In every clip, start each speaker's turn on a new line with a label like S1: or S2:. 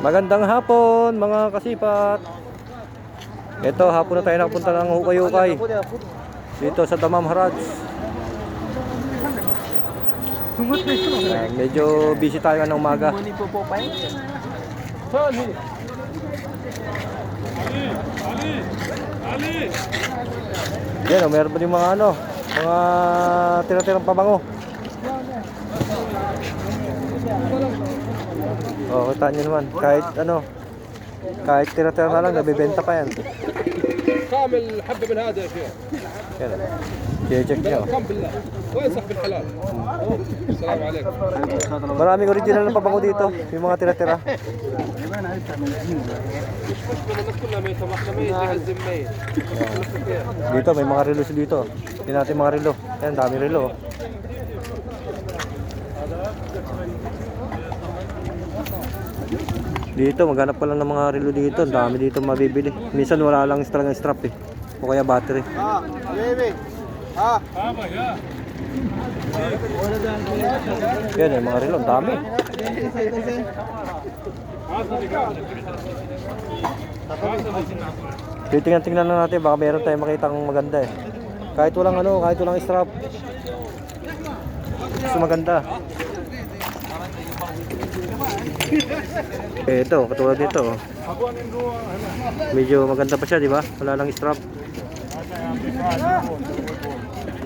S1: Magandang hapon mga kasipat. Ito, hapon na tayo nakapunta ng Hukay-Hukay dito sa Damam Haraj. Medyo busy tayo ng umaga. Yan, meron pa din mga mga tira-tirang pabango. Oh, kita nyo naman, kahit tira-tira na lang, nabibenta pa yan.
S2: كامل حبة من هذا يا شيخ.
S1: Yan, check nyo.
S2: كم بالله وين صاحب الحلال. السلام عليكم.
S1: Maraming original na pabango dito, yung mga tira-tira.
S2: مش مشكلة الناس كلها ميتة ما احنا ميت يهزم ميت.
S1: Dito, may mga relos dito. Tingnan natin mga relo. Yan, dami relo. Dito, maghanap pa lang ng mga relo dito. Ang dami dito mabibili. Minsan wala lang talagang strap eh. O kaya battery. Yan, yung mga relo. Ang dami. Tingnan na natin. Baka meron tayong makitang maganda eh. Kahit walang strap. Gusto maganda. Ito, katulad nito. Medyo maganda pa siya, di ba? Wala lang strap.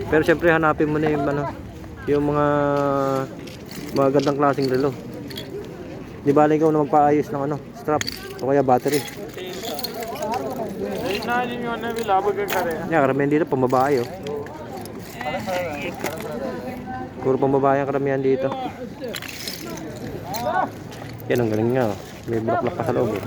S1: Pero syempre hanapin mo na yung mga magandang klaseng relo. Di ba ikaw na magpaayos ng strap o kaya battery. Yan, karamihan dito pambabae oh. Puro pambabae ang karamihan dito. Yan, ang galing nga oh. May bulaklak pa sa loob eh.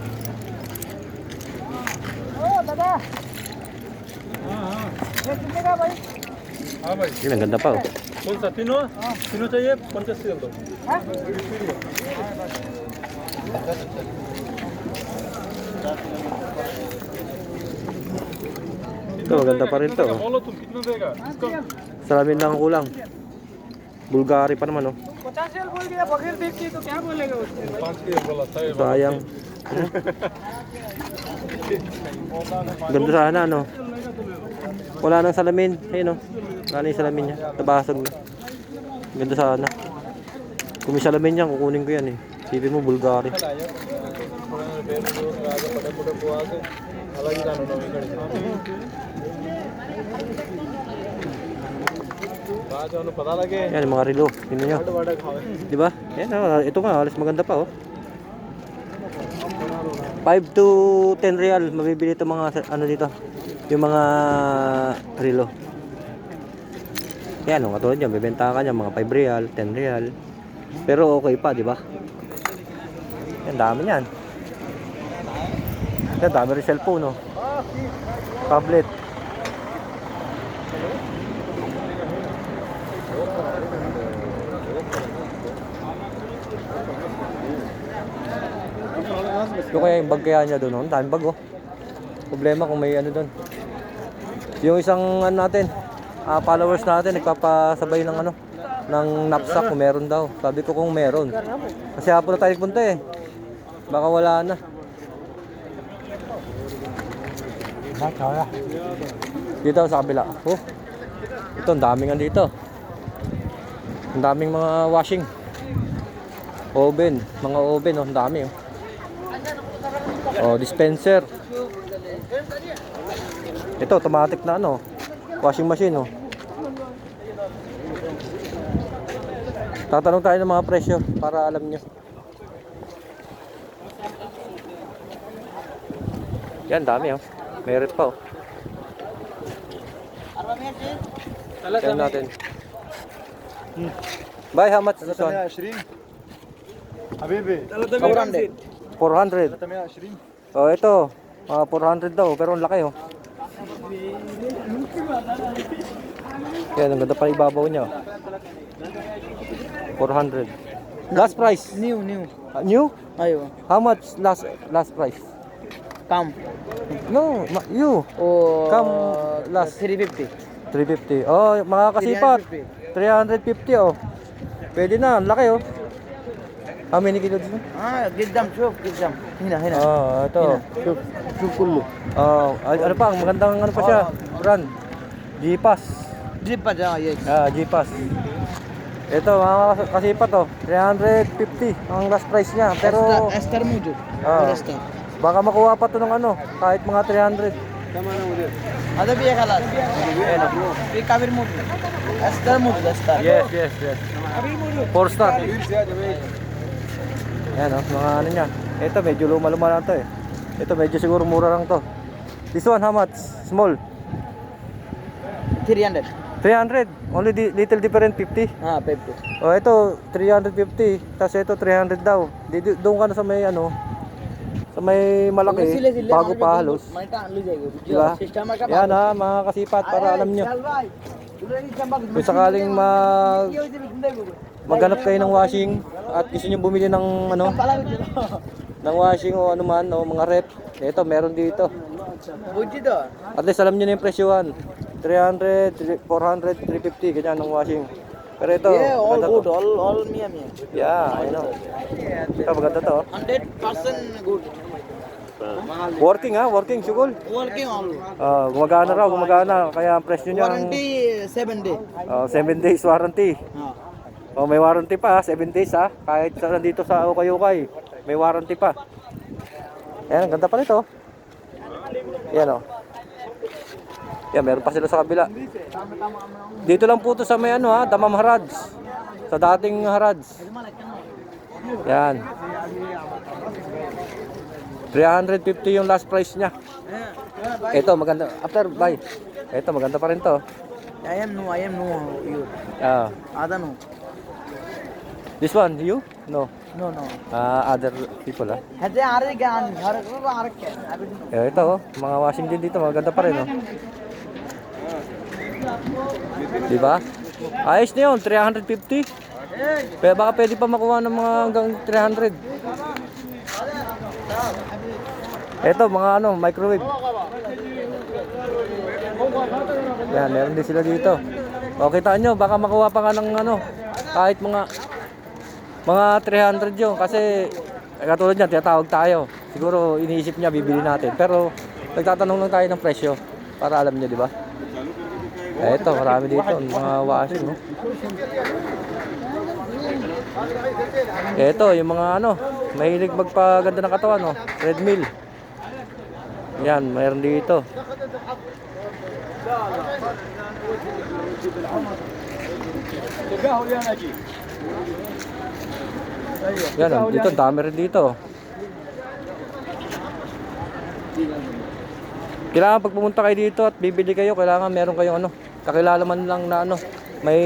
S1: Yan, ang ganda pa oh.
S2: कौन सा तीनों तीनों चाहिए 50 दे दो
S1: Ito, maganda pa rin to oh.
S2: बोलो तुम कितना देगा इसको
S1: Salamin lang ang kulang. Bulgari pa naman oh.
S3: 50 साल बोल दिया बगैर देख के तो क्या बोलेगा उससे
S2: 5 के बोला था
S1: Sayang. Ganda sana Wala nang salamin. Ayun Wala na yung salamin niya. Nabasag na. Ganda sana. Kung may salamin niya, kukunin ko yan eh. Sipin mo, Bulgari. Yan, yung mga relo. Tingnan nyo. Diba? Yan, ito nga, alas maganda pa oh. 5 to 10 real mabibili ito mga dito. Yung mga relo. Yan, katulad niyan, bebenta ka niya mga 5 real, 10 real. Pero okay pa, di ba? Yan, dami niyan. Yan, dami rin cellphone, no? Tablet. Yung kaya yung bag kaya niya doon, daming bag oh. Problema kung may doon. Yung isang natin, followers natin nagpapasabay ng ng knapsack kung meron daw. Sabi ko kung meron. Kasi hapon na tayo punta eh. Baka wala na. Dito sa kabila. Oh. Ito, ang daming dito. Ang daming mga washing. Oven, mga oven oh, ang dami oh. Oh, dispenser. Ito, automatic na washing machine oh. Tatanong tayo ng mga presyo para alam nyo. Yan, dami oh. May red pa oh. Yan natin. Bye, how much this one? 400. Oh, ito. 400 daw, pero ang laki oh. Yan, ang ganda pa ibabaw niya. 400. Last price.
S3: New.
S1: New?
S3: Ayo.
S1: How much last price?
S3: Come.
S1: No, you.
S3: Oh.
S1: Come last
S3: 350.
S1: 350. Oh, mga kasipat. 350 oh. Pwede na, ang laki oh. How many kilos yun?
S3: قدام شوف قدام هنا
S1: Ito.
S3: شوف شوف كله
S1: Ano pa, ang magandang ano pa siya, brand. G-Pass.
S3: جيب بقى يس
S1: G-Pass. Ito, mga kasipa to, 350 ang last price niya. Pero
S3: استر موجود
S1: Ah.
S3: استر
S1: baka makuha pa to ng ano, kahit mga 300.
S3: هذا بيه خلاص في كبير موجود استر موجود استر
S1: Yes. 4 star. Yan mga ano niya. Ito medyo luma-luma lang to eh. Ito medyo siguro mura lang to. This one how much? Small.
S3: 300
S1: 300. Only little different 50.
S3: Paper
S1: Oh, ito 350. Tapos ito 300 daw. Doon ka na sa may ano, sa may malaki bago pa halos. Diba? Yan mga kasipat para alam nyo. Kung sakaling maghanap kayo ng washing at gusto nyo bumili ng ano, ng washing o ano man o mga rep, ito meron dito. At least alam nyo na yung presyohan. 300, 400, 350 ganyan ng washing. Pero ito,
S3: all
S1: maganda
S3: good
S1: to.
S3: all mia
S1: Yeah, I know. Ito maganda to.
S3: 100% good
S1: Working working sugol.
S3: working all
S1: Gumagana raw, gumagana. Kaya ang presyo niya
S3: warranty 7 day
S1: 7 days warranty. May warranty pa, 7 days Kahit sa nandito sa Ukay-Ukay, may warranty pa. Ayan, ang ganda pa nito. Ayan Yan, meron pa sila sa kabila. Dito lang po to sa may Damam Harads. Sa dating Harads. Yan. 350 yung last price niya. Ito maganda. After buy. Ito maganda pa rin to.
S3: I am no you other no
S1: This one, you? No.
S3: no
S1: Other people
S3: هذا عارف كان عارف
S1: Ito mga washing din dito, maganda pa rin Diba? Ayos na yun, 350. Pero baka pwede pa makuha ng mga hanggang 300. Ito mga microwave. Yan, meron din sila dito. O kita nyo, baka makuha pa nga ng kahit mga 300 yun. Kasi katulad niyan, tinatawag tayo. Siguro iniisip niya bibili natin. Pero nagtatanong lang tayo ng presyo para alam niyo, di ba? Ito, marami dito mga washing. Ito, yung mga mahilig magpaganda ng katawan, treadmill. Yan, mayroon dito. Yan, dito, dami rin dito. Kailangan pag pumunta kayo dito at bibili kayo, kailangan meron kayong kakilala man lang na may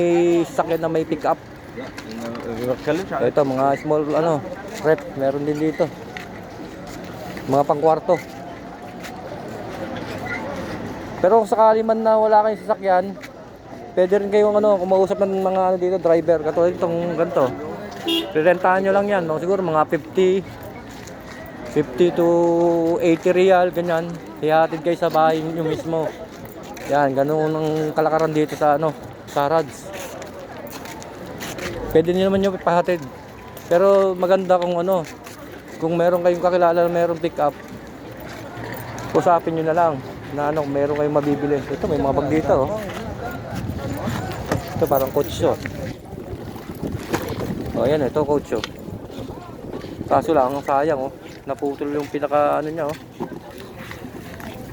S1: sakit na may pick up. Ito mga small rep, meron din dito. Mga pangkwarto. Pero kung sakali man na wala kayong sasakyan, pwede rin kayong kumausap ng mga dito driver, katulad itong ganito. Rerentahan nyo lang yan, siguro mga 50 to 80 real, ganyan. Ihatid kayo sa bahay nyo mismo. Yan, ganoon ang kalakaran dito sa sa Harads. Pwede nyo naman yung ipahatid. Pero maganda kung meron kayong kakilala na meron pick up, usapin nyo na lang na meron kayong mabibili. Ito, may mga bag dito. Ito parang coach yan, ito coach Kaso lang, sayang naputol yung pinaka niya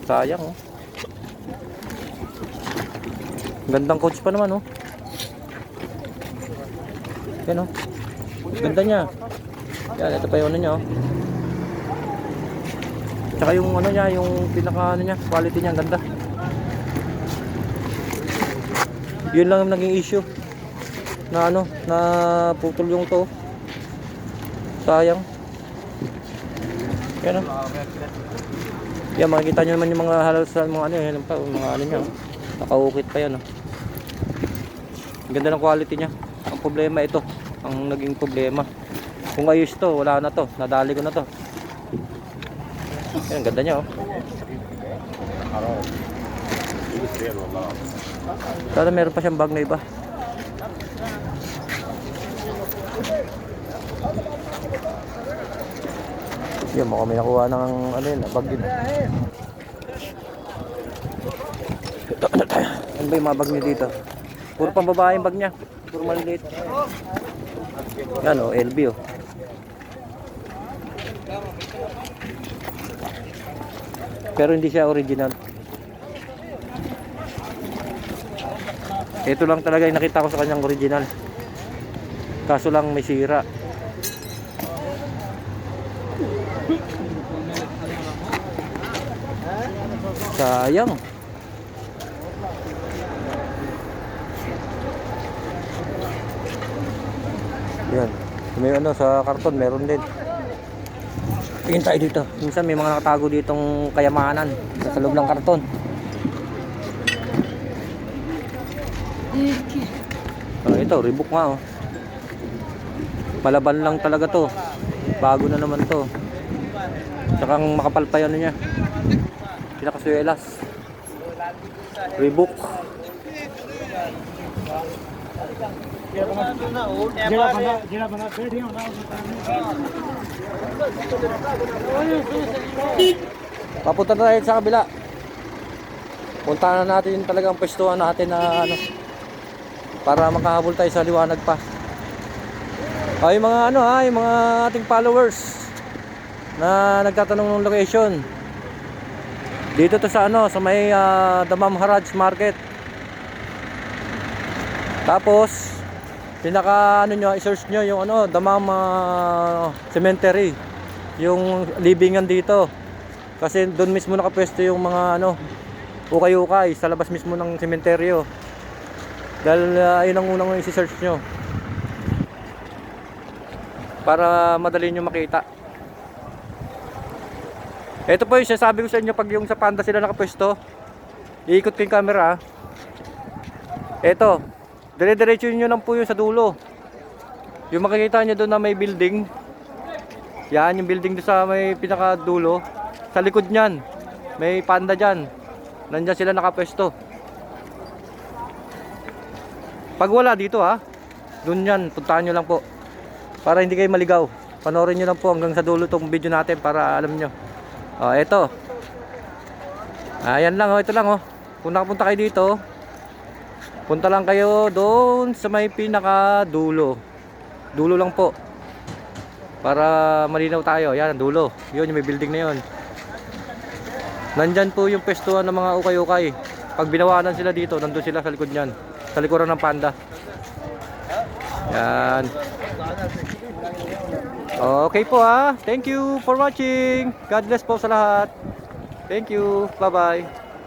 S1: sayang gandang coach pa naman yan ganda niya yan, ito pa yung niya tsaka yung niya, yung pinaka niya, quality niya, ganda. Yun lang yung naging issue na na putol yung to, sayang. Yan yan, makikita nyo naman yung mga halal sa mga mga niya nakaukit pa yan ganda ng quality niya. Ang problema ito, ang naging problema, kung ayos to, wala na to, nadali ko na to. Yan, ganda niya sana meron pa siyang bag na iba. Yun, mukhang may nakuha ng ano yun, bag yun. Ano ba yung mga bag niya dito? Puro pang babae yung bag niya. Puro maliliit. Yan o, LB o. Pero hindi siya original. Ito lang talaga yung nakita ko sa kanyang original. Kaso lang may sira. Sayang. Yan. May ano sa karton, meron din. Tingin tayo dito. Minsan may mga nakatago ditong kayamanan sa loob ng karton. Ito, Reebok nga oh. Malaban lang talaga to. Bago na naman to. Tsaka makapal pa yan niya. Pinakasuelas. Reebok. Papunta na tayo sa kabila. Puntahan na natin talagang pwestuhan natin na ano, para makahabol tayo sa liwanag pa. Ay mga ano ha, yung mga ating followers na nagtatanong ng location. Dito to sa ano, sa may Damam Haraj Market. Tapos pinaka ano nyo, i-search nyo yung ano, Damam Cemetery, yung libingan dito. Kasi doon mismo nakapwesto yung mga ano, ukay-ukay sa labas mismo ng sementeryo. Dahil ayun ang unang i-search nyo para madali nyo makita. Ito po yung sinasabi ko sa inyo, pag yung sa Panda sila nakapwesto, iikot ko yung camera. Ito, dire-diretso nyo lang po yung sa dulo. Yung makikita nyo doon na may building, yan yung building doon sa may pinaka dulo. Sa likod nyan may Panda dyan, nandyan sila nakapwesto. Pag wala dito ha, doon yan, puntahan nyo lang po para hindi kayo maligaw. Panoorin nyo lang po hanggang sa dulo tong video natin para alam nyo. Eto. Ayan lang oh, ito lang oh. Kung nakapunta kayo dito, punta lang kayo doon sa may pinaka dulo. Dulo lang po. Para malinaw tayo. Yan, dulo. Yun, yung may building na yun. Nandyan po yung pwestuhan ng mga ukay-ukay. Pag binawanan sila dito, nandun sila sa likod nyan. Sa likuran ng Panda. Yan. Okay po ha. Thank you for watching. God bless po sa lahat. Thank you. Bye bye.